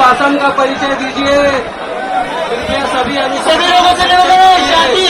शासन का परिचय दीजिए। कृपया सभी लोगों से शांति।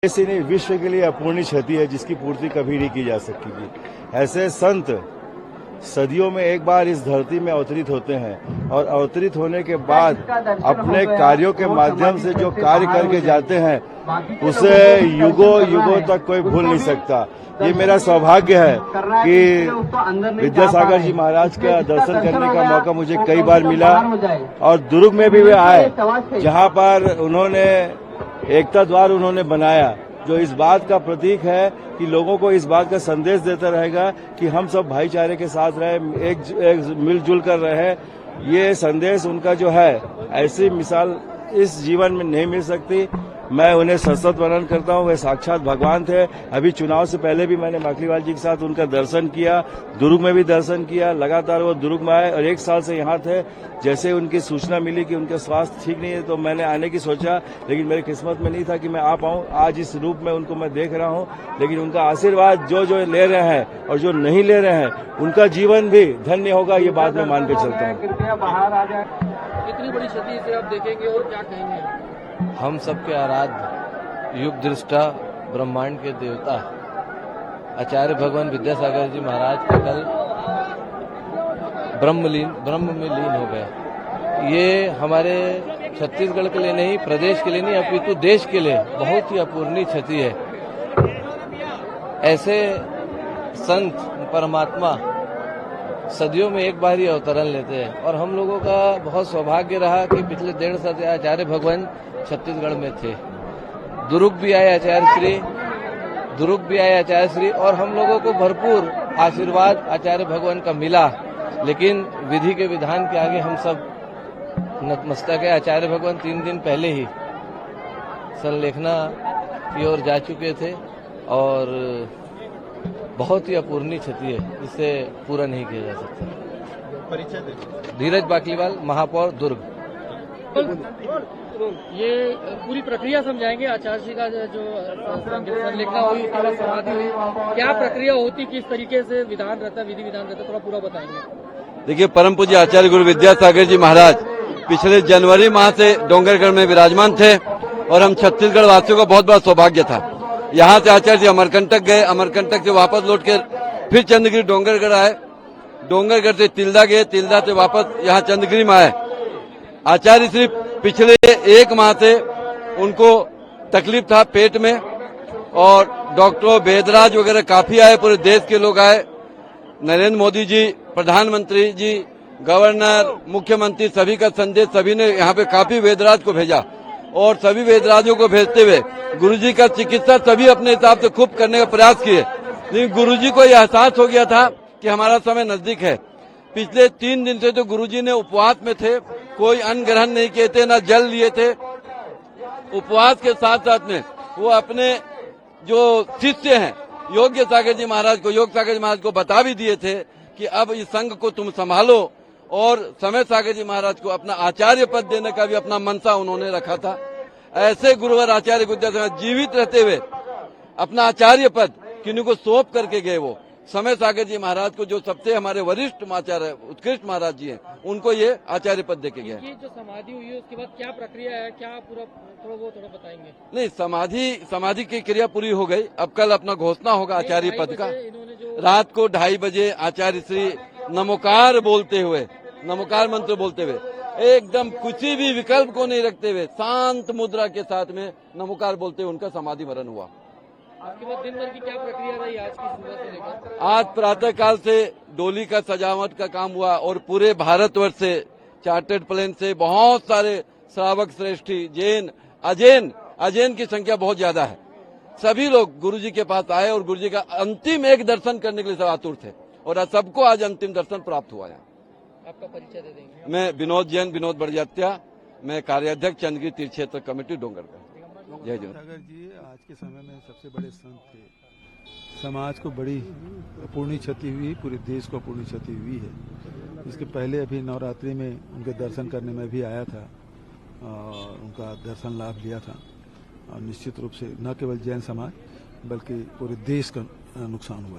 ऐसे नहीं, विश्व के लिए अपूर्णीय क्षति है जिसकी पूर्ति कभी नहीं की जा सकेगी। ऐसे संत सदियों में एक बार इस धरती में अवतरित होते हैं और अवतरित होने के बाद अपने कार्यों के माध्यम से जो कार्य करके जाते हैं उसे युगों युगों तक कोई भूल नहीं सकता। ये मेरा सौभाग्य है कि विद्यासागर जी महाराज का दर्शन करने का मौका मुझे कई बार मिला और दुर्ग में भी वे आए जहां पर उन्होंने एकता द्वार उन्होंने बनाया, जो इस बात का प्रतीक है कि लोगों को इस बात का संदेश देता रहेगा कि हम सब भाईचारे के साथ रहे, एक मिलजुल कर रहे। ये संदेश उनका जो है, ऐसी मिसाल इस जीवन में नहीं मिल सकती। मैं उन्हें सशक्त वर्णन करता हूँ, वे साक्षात भगवान थे। अभी चुनाव से पहले भी मैंने माखलीवाल जी के साथ उनका दर्शन किया, दुर्ग में भी दर्शन किया। लगातार वो दुर्ग में आए और 1 साल से यहाँ थे। जैसे उनकी सूचना मिली कि उनका स्वास्थ्य ठीक नहीं है तो मैंने आने की सोचा, लेकिन मेरी किस्मत में नहीं था कि मैं आ पाऊँ। आज इस रूप में उनको मैं देख रहा हूँ, लेकिन उनका आशीर्वाद जो जो ले रहे हैं और जो नहीं ले रहे हैं उनका जीवन भी धन्य होगा, ये बात मैं मान के चलता हूँ। कितनी बड़ी क्षति से आप देखेंगे और क्या कहेंगे? हम सबके आराध्य युग दृष्टा ब्रह्मांड के देवता आचार्य भगवान विद्यासागर जी महाराज का कल ब्रह्म में लीन हो गए। ये हमारे छत्तीसगढ़ के लिए नहीं, प्रदेश के लिए नहीं, अपितु देश के लिए बहुत ही अपूर्णीय क्षति है। ऐसे संत परमात्मा सदियों में एक बार ही अवतरण लेते हैं और हम लोगों का बहुत सौभाग्य रहा कि पिछले 1.5 साल से आचार्य भगवान छत्तीसगढ़ में थे। दुर्ग भी आए आचार्य श्री और हम लोगों को भरपूर आशीर्वाद आचार्य भगवान का मिला, लेकिन विधि के विधान के आगे हम सब नतमस्तक है। आचार्य भगवान 3 दिन पहले ही संलेखना की ओर जा चुके थे और बहुत ही अपूर्णीय क्षति है, जिसे पूरा नहीं किया जा सकता। परिचय धीरज बाकलीवाल, महापौर दुर्ग। ये पूरी प्रक्रिया समझाएंगे आचार्य जी का जो संलेखना हुई, समाधि हुई, क्या प्रक्रिया होती, किस तरीके से विधान रहता, विधि विधान रहता, थोड़ा पूरा बताएंगे। देखिए, परम पूज्य आचार्य गुरु विद्यासागर जी महाराज पिछले जनवरी माह से डोंगरगढ़ में विराजमान थे और हम छत्तीसगढ़ वासियों का बहुत बड़ा सौभाग्य था। यहाँ से आचार्य जी अमरकंटक गए, अमरकंटक से वापस लौट कर फिर चंद्रगिरी डोंगरगढ़ आए, डोंगरगढ़ से तिल्दा गए, तिल्दा से वापस यहाँ चंद्रगिरी में आए। आचार्य श्री पिछले 1 माह से उनको तकलीफ था पेट में और डॉक्टर वेदराज वगैरह काफी आए, पूरे देश के लोग आए। नरेंद्र मोदी जी, प्रधानमंत्री जी गवर्नर, मुख्यमंत्री सभी का संदेश, सभी ने यहाँ पे काफी वेदराज को भेजा और सभी वेदराजों को भेजते हुए गुरुजी का चिकित्सा सभी अपने हिसाब से खूब करने का प्रयास किए। लेकिन गुरुजी को यह एहसास हो गया था कि हमारा समय नजदीक है। पिछले 3 दिन से तो गुरुजी ने उपवास में थे, कोई अन्न ग्रहण नहीं किए थे, न जल लिए थे। उपवास के साथ साथ में वो अपने जो शिष्य हैं योग्य सागर जी महाराज को बता भी दिए थे कि अब इस संघ को तुम संभालो, और समय सागर जी महाराज को अपना आचार्य पद देने का भी अपना मनसा उन्होंने रखा था। ऐसे गुरुवर आचार्य विद्यासागर जीवित रहते हुए अपना आचार्य पद किन्हीं को सौंप करके गए। वो समय सागर जी महाराज को, जो सबसे हमारे वरिष्ठ आचार्य उत्कृष्ट महाराज जी हैं, उनको ये आचार्य पद देके गए। ये जो समाधि हुई है उसके बाद क्या प्रक्रिया है, क्या पूरा थोड़ा बताएंगे? नहीं, समाधि की क्रिया पूरी हो गई। अब कल अपना घोषणा होगा आचार्य पद का। रात को 2:30 बजे आचार्य श्री नमोकार बोलते हुए, नमोकार मंत्र बोलते हुए, एकदम किसी भी विकल्प को नहीं रखते हुए शांत मुद्रा के साथ में नमोकार बोलते हुए उनका समाधि मरण हुआ। आपके बाद दिन भर की क्या प्रक्रिया रही आज की सुबह से लेकर? आज प्रातः काल से डोली का सजावट का काम हुआ और पूरे भारतवर्ष से, चार्टर्ड प्लेन से बहुत सारे श्रावक श्रेष्ठी, जैन, अजैन की संख्या बहुत ज्यादा है। सभी लोग गुरुजी के पास आए और गुरुजी का अंतिम एक दर्शन करने के लिए सब आतुर थे और सबको आज अंतिम दर्शन प्राप्त हुआ है। आपका परिचय दे देंगे? मैं विनोद जैन, विनोद बड़जात्या, मैं कार्याध्यक्ष चंद्रगिरी तीर्थ क्षेत्र कमेटी डोंगरगढ़। जय जय। सागर जी आज के समय में सबसे बड़े संत थे। समाज को बड़ी पूर्ण क्षति हुई, पूरे देश को पूर्ण क्षति हुई है। इसके पहले अभी नवरात्रि में उनके दर्शन करने में भी आया था और उनका दर्शन लाभ लिया था। और निश्चित रूप से न केवल जैन समाज बल्कि पूरे देश का नुकसान हुआ।